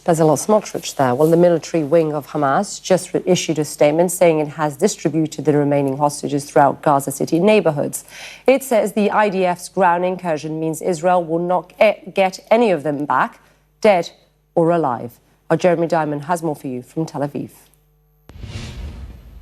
Bezalel Smotrich there. Well, the military wing of Hamas just issued a statement saying it has distributed the remaining hostages throughout Gaza City neighborhoods. It says the IDF's ground incursion means Israel will not get any of them back, dead or alive. Our Jeremy Diamond has more for you from Tel Aviv.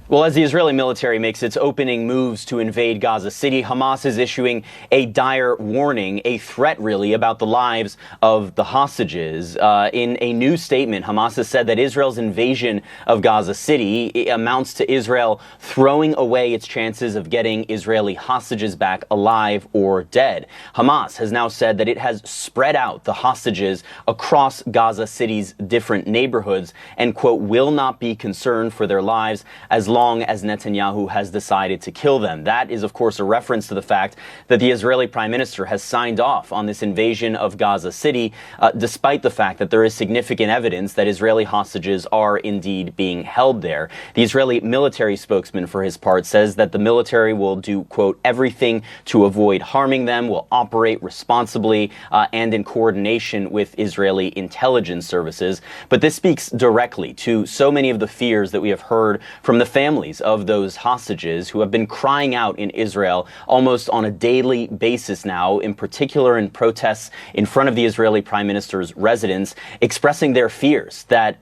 Well, as the Israeli military makes its opening moves to invade Gaza City, Hamas is issuing a dire warning, a threat really, about the lives of the hostages. In a new statement, Hamas has said that Israel's invasion of Gaza City amounts to Israel throwing away its chances of getting Israeli hostages back alive or dead. Hamas has now said that it has spread out the hostages across Gaza City's different neighborhoods and, quote, will not be concerned for their lives as long as Netanyahu has decided to kill them. That is, of course, a reference to the fact that the Israeli prime minister has signed off on this invasion of Gaza City, despite the fact that there is significant evidence that Israeli hostages are indeed being held there. The Israeli military spokesman, for his part, says that the military will do, quote, everything to avoid harming them, will operate responsibly and in coordination with Israeli intelligence services. But this speaks directly to so many of the fears that we have heard from the families of those hostages who have been crying out in Israel almost on a daily basis now, in particular in protests in front of the Israeli prime minister's residence, expressing their fears that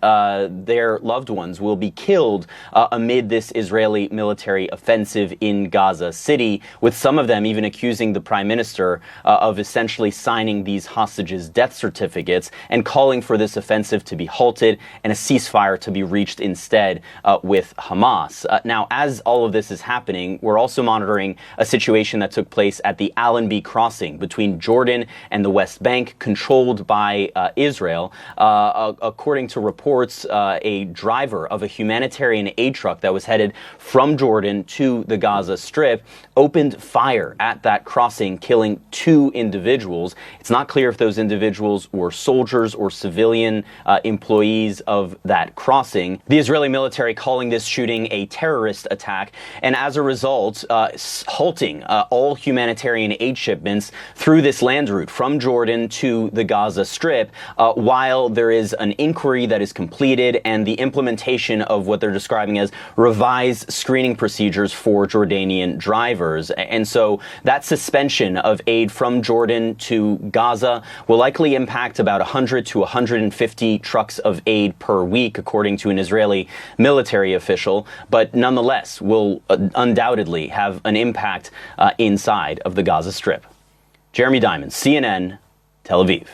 their loved ones will be killed amid this Israeli military offensive in Gaza City, with some of them even accusing the prime minister of essentially signing these hostages' death certificates and calling for this offensive to be halted and a ceasefire to be reached instead with Hamas. Now, as all of this is happening, we're also monitoring a situation that took place at the Allenby crossing between Jordan and the West Bank, controlled by Israel. According to reports, a driver of a humanitarian aid truck that was headed from Jordan to the Gaza Strip opened fire at that crossing, killing 2 individuals. It's not clear if those individuals were soldiers or civilian employees of that crossing. The Israeli military calling this shooting a terrorist attack, and as a result, halting all humanitarian aid shipments through this land route from Jordan to the Gaza Strip, while there is an inquiry that is completed and the implementation of what they're describing as revised screening procedures for Jordanian drivers. And so that suspension of aid from Jordan to Gaza will likely impact about 100 to 150 trucks of aid per week, according to an Israeli military official, but nonetheless will undoubtedly have an impact inside of the Gaza Strip. Jeremy Diamond, CNN, Tel Aviv.